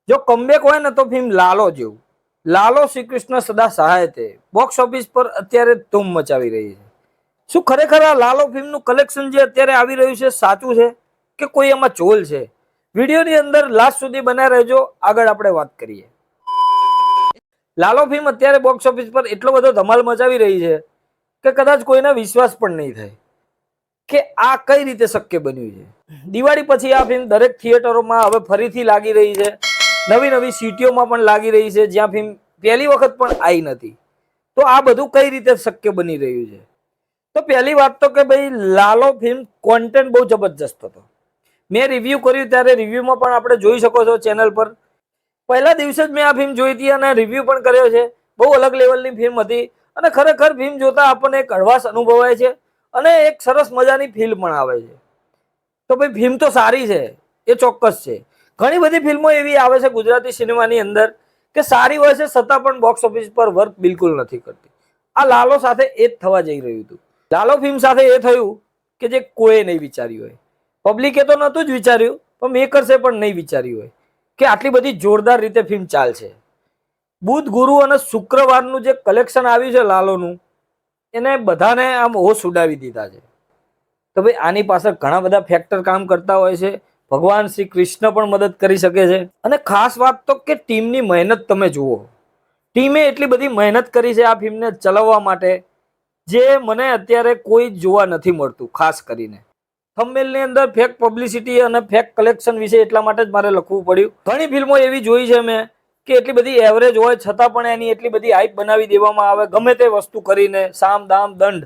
જો કમબેક હોય ને તો ફિલ્મ લાલો જેવું. લાલો શ્રી કૃષ્ણ સદા સહાય તે બોક્સ ઓફિસ પર અત્યારે ધૂમ મચાવી રહી છે. શું ખરેખર આ લાલો ફિલ્મનું કલેક્શન જે અત્યારે આવી રહ્યું છે સાચું છે કે કોઈ એમાં ચોલ છે? વિડીયોની અંદર લાસ્ટ સુધી બન્યા રહેજો, આગળ આપણે વાત કરીએ. લાલો ફિલ્મ અત્યારે બોક્સ ઓફિસ પર એટલો બધો ધમાલ મચાવી રહી છે કે કદાચ કોઈને વિશ્વાસ પણ નહીં થાય કે આ કઈ રીતે શક્ય બન્યું છે. દિવાળી પછી આ ફિલ્મ દરેક થિયેટરોમાં હવે ફરીથી લાગી રહી છે. નવી નવી સિટીઓમાં પણ લાગી રહી છે જ્યાં ફિલ્મ પહેલી વખત પણ આવી નથી. તો આ બધું કઈ રીતે શક્ય બની રહ્યું છે? તો પહેલી વાત તો કે ભાઈ લાલો ફિલ્મ કોન્ટેન્ટ બહુ જબરજસ્ત હતો. મેં રિવ્યુ કર્યું ત્યારે રિવ્યુમાં પણ આપણે જોઈ શકો છો ચેનલ પર. પહેલા દિવસે જ મેં આ ફિલ્મ જોઈ હતી અને રિવ્યુ પણ કર્યો છે. બહુ અલગ લેવલની ફિલ્મ હતી અને ખરેખર ફિલ્મ જોતા આપણને એક હળવાશ અનુભવાય છે અને એક સરસ મજાની ફીલ પણ આવે છે. તો ભાઈ ફિલ્મ તો સારી છે, એ ચોક્કસ છે. ઘણી બધી ફિલ્મો એવી આવે છે ગુજરાતી સિનેમાની અંદર કે સારી હોય છે છતાં પણ બોક્સ ઓફિસ પર વર્ક બિલકુલ નથી કરતી. આ લાલો સાથે એ જ થવા જઈ રહ્યું હતું. લાલો ફિલ્મ સાથે એ થયું કે જે કોઈ નહીં વિચાર્યું હોય. પબ્લિકે તો નહોતું જ વિચાર્યું, પણ મેકર્સે પણ નહીં વિચાર્યું હોય કે આટલી બધી જોરદાર રીતે ફિલ્મ ચાલશે. બુધ, ગુરુ અને શુક્રવારનું જે કલેક્શન આવ્યું છે લાલોનું, એને બધાને આમ હોશ ઉડાવી દીધા છે. તો ભાઈ આની પાછળ ઘણા બધા ફેક્ટર કામ કરતા હોય છે. ભગવાન શ્રી કૃષ્ણ પણ મદદ કરી શકે છે. અને ખાસ વાત તો કે ટીમની મહેનત તમે જુઓ. ટીમે એટલી બધી મહેનત કરી છે આ ફિલ્મને ચલાવવા માટે જે મને અત્યારે કોઈ જોવા નથી મળતું. ખાસ કરીને થંબનેલની અંદર ફેક પબ્લિસિટી અને ફેક કલેક્શન વિશે એટલા માટે જ મારે લખવું પડ્યું. ઘણી ફિલ્મો એવી જોઈ છે મેં કે એટલી બધી એવરેજ હોય છતાં પણ એની એટલી બધી હાઈપ બનાવી દેવામાં આવે ગમે તે વસ્તુ કરીને. સામ દામ દંડ,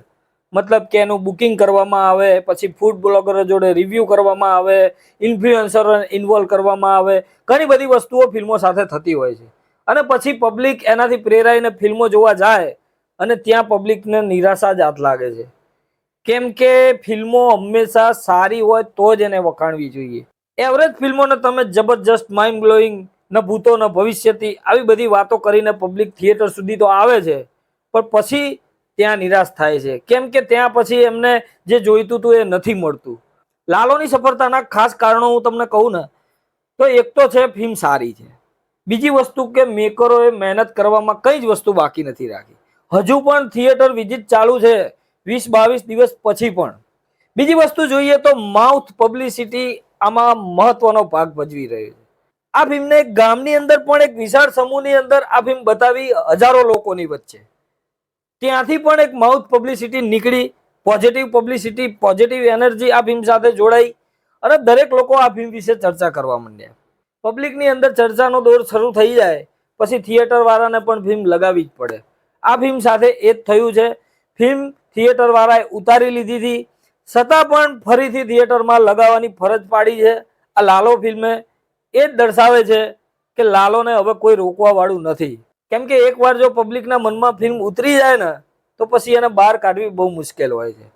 મતલબ કે એનું બુકિંગ કરવામાં આવે, પછી ફૂડ બ્લોગરો જોડે રિવ્યુ કરવામાં આવે, ઇન્ફ્લુએન્સર ઇન્વોલ્વ કરવામાં આવે. ઘણી બધી વસ્તુઓ ફિલ્મો સાથે થતી હોય છે અને પછી પબ્લિક એનાથી પ્રેરાઈને ફિલ્મો જોવા જાય અને ત્યાં પબ્લિકને નિરાશા જ હાથ લાગે છે. કેમ કે ફિલ્મો હંમેશા સારી હોય તો જ એને વખાણવી જોઈએ. એવરેજ ફિલ્મોને તમે જબરજસ્ત માઇન્ડ બ્લોઈંગ, ન ભૂતો ન ભવિષ્યથી આવી બધી વાતો કરીને પબ્લિક થિયેટર સુધી તો આવે છે પણ પછી ત્યાં નિરાશ થાય છે. કેમ કે ત્યાં પછી એમને જે જોઈતું હતું એ નથી મળતું. લાલોની સફળતાના ખાસ કારણો હું તમને કહું ને તો એક તો છે ફિલ્મ સારી છે. બીજી વસ્તુ કે મેકરોએ મહેનત કરવામાં કઈ જ વસ્તુ બાકી નથી રાખી. હજુ પણ થિયેટર વિઝિટ ચાલુ છે 20-22 દિવસ પછી પણ. બીજી વસ્તુ જોઈએ તો માઉથ પબ્લિસિટી આમાં મહત્વનો ભાગ ભજવી રહ્યો છે. આ ફિલ્મને ગામની અંદર પણ એક વિશાળ સમૂહની અંદર આ ફિલ્મ બતાવી હજારો લોકોની વચ્ચે. ત્યાંથી પણ એક માઉથ પબ્લિસિટી નીકળી, પોઝિટિવ પબ્લિસિટી, પોઝિટિવ એનર્જી આ ફિલ્મ સાથે જોડાઈ અને દરેક લોકો આ ફિલ્મ વિશે ચર્ચા કરવા માંડ્યા. પબ્લિકની અંદર ચર્ચાનો દોર શરૂ થઈ જાય પછી થિયેટર વાળાને પણ ફિલ્મ લગાવવી જ પડે. આ ફિલ્મ સાથે એ જ થયું છે. ફિલ્મ થિયેટર વાળાએ ઉતારી લીધી હતી છતાં પણ ફરીથી થિયેટરમાં લગાવવાની ફરજ પાડી છે. આ લાલો ફિલ્મે એ જ દર્શાવે છે કે લાલોને હવે કોઈ રોકવા વાળું નથી. કેમ કે એકવાર જો પબ્લિકના મનમાં ફિલ્મ ઉતરી જાય ને તો પછી એને બહાર કાઢવી બહુ મુશ્કેલ હોય છે.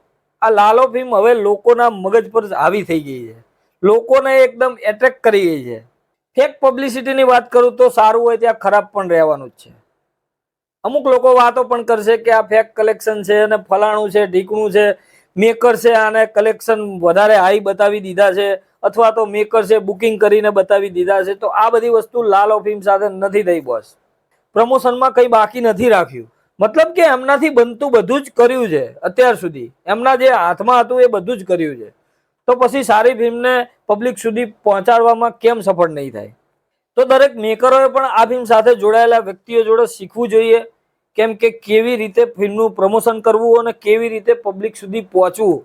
આ લાલો ફિલ્મ હવે લોકોના મગજ પર હાવી થઈ ગઈ છે. લોકોને એકદમ એટ્રેક્ટ કરી ગઈ છે. ફેક પબ્લિસિટીની વાત કરું તો સારું હોય ત્યાં ખરાબ પણ રહેવાનું જ છે. અમુક લોકો વાતો પણ કરશે કે આ ફેક કલેક્શન છે અને ફલાણું છે, ઢીકણું છે, મેકર્સે આને કલેક્શન વધારે હાઈ બતાવી દીધા છે અથવા તો મેકર્સે બુકિંગ કરીને બતાવી દીધા છે. તો આ બધી વસ્તુ લાલો ફિલ્મ સાથે નથી થઈ બોસ. પ્રમોશનમાં કંઈ બાકી નથી રાખ્યું. મતલબ કે એમનાથી બનતું બધું જ કર્યું છે અત્યાર સુધી. એમના જે હાથમાં હતું એ બધું જ કર્યું છે. તો પછી સારી ફિલ્મને પબ્લિક સુધી પહોંચાડવામાં કેમ સફળ નહીં થાય? તો દરેક મેકરોએ પણ આ ફિલ્મ સાથે જોડાયેલા વ્યક્તિઓ જોડે શીખવું જોઈએ. કેમ કે કેવી રીતે ફિલ્મનું પ્રમોશન કરવું અને કેવી રીતે પબ્લિક સુધી પહોંચવું.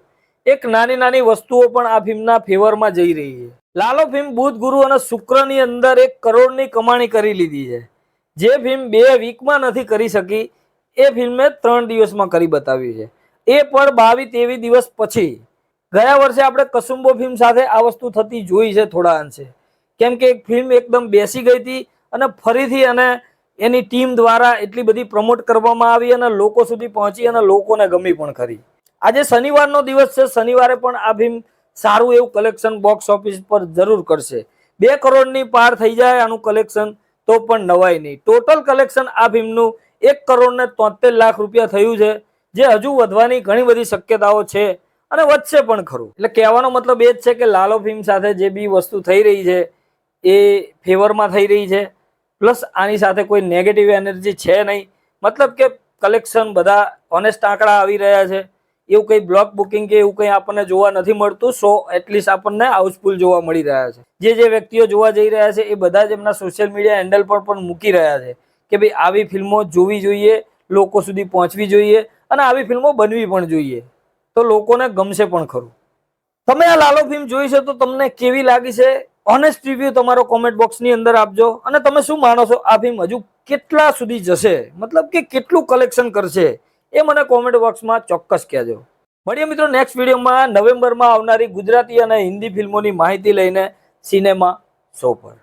એક નાની નાની વસ્તુઓ પણ આ ફિલ્મના ફેવરમાં જઈ રહી છે. લાલો ફિલ્મ બુધ, ગુરુ અને શુક્રની અંદર 1 કરોડની કમાણી કરી લીધી છે. જે ફિલ્મ 2 વીકમાં નથી કરી શકી એ ફિલ્મે 3 દિવસમાં કરી બતાવી છે. એ પણ 22-23 દિવસ પછી. ગયા વર્ષે આપણે કસુંબો ફિલ્મ સાથે આ વસ્તુ થતી જોઈ છે થોડા અંશે. કેમ કે એક ફિલ્મ એકદમ બેસી ગઈ હતી અને ફરીથી અને એની ટીમ દ્વારા એટલી બધી પ્રમોટ કરવામાં આવી અને લોકો સુધી પહોંચી અને લોકોને ગમી પણ ખરી. આજે શનિવારનો દિવસ છે. શનિવારે પણ આ ફિલ્મ સારું એવું કલેક્શન બોક્સ ઓફિસ પર જરૂર કરશે. 2 કરોડની પાર થઈ જાય આનું કલેક્શન તો પણ નવાય નહીં. ટોટલ કલેક્શન આ ફિલ્મનું 1 કરોડ ને 73 લાખ રૂપિયા થયું છે, જે હજુ વધવાની ઘણી બધી શક્યતાઓ છે અને વધશે પણ ખરું. એટલે કહેવાનો મતલબ એ જ છે કે લાલો ફિલ્મ સાથે જે બી વસ્તુ થઈ રહી છે એ ફેવરમાં થઈ રહી છે, પ્લસ આની સાથે કોઈ નેગેટિવ એનર્જી છે નહીં. મતલબ કે કલેક્શન બધા ઓનેસ્ટ આંકડા આવી રહ્યા છે. એવું કંઈ બ્લોક બુકિંગ કે એવું કંઈ આપણને જોવા નથી મળતું. સો એટલીસ્ટ આપણને હાઉસફુલ જોવા મળી રહ્યા છે. જે વ્યક્તિઓ જોવા જઈ રહ્યા છે એ બધા જ એમના સોશિયલ મીડિયા હેન્ડલ પર પણ મૂકી રહ્યા છે કે ભાઈ આવી ફિલ્મો જોવી જોઈએ, લોકો સુધી પહોંચવી જોઈએ અને આવી ફિલ્મો બનવી પણ જોઈએ, તો લોકોને ગમશે પણ ખરું. તમે આ લાલો ફિલ્મ જોઈ છે તો તમને કેવી લાગી છે? ઓનેસ્ટ રિવ્યુ તમારો કોમેન્ટ બોક્સની અંદર આપજો. અને તમે શું માનો છો, આ ફિલ્મ હજુ કેટલા સુધી જશે, મતલબ કે કેટલું કલેક્શન કરશે, એ મને કોમેન્ટ બોક્સમાં ચોક્કસ કહેજો. મળીએ મિત્રો નેક્સ્ટ વિડીયોમાં નવેમ્બરમાં આવનારી ગુજરાતી અને હિન્દી ફિલ્મોની માહિતી લઈને સિનેમા શો પર.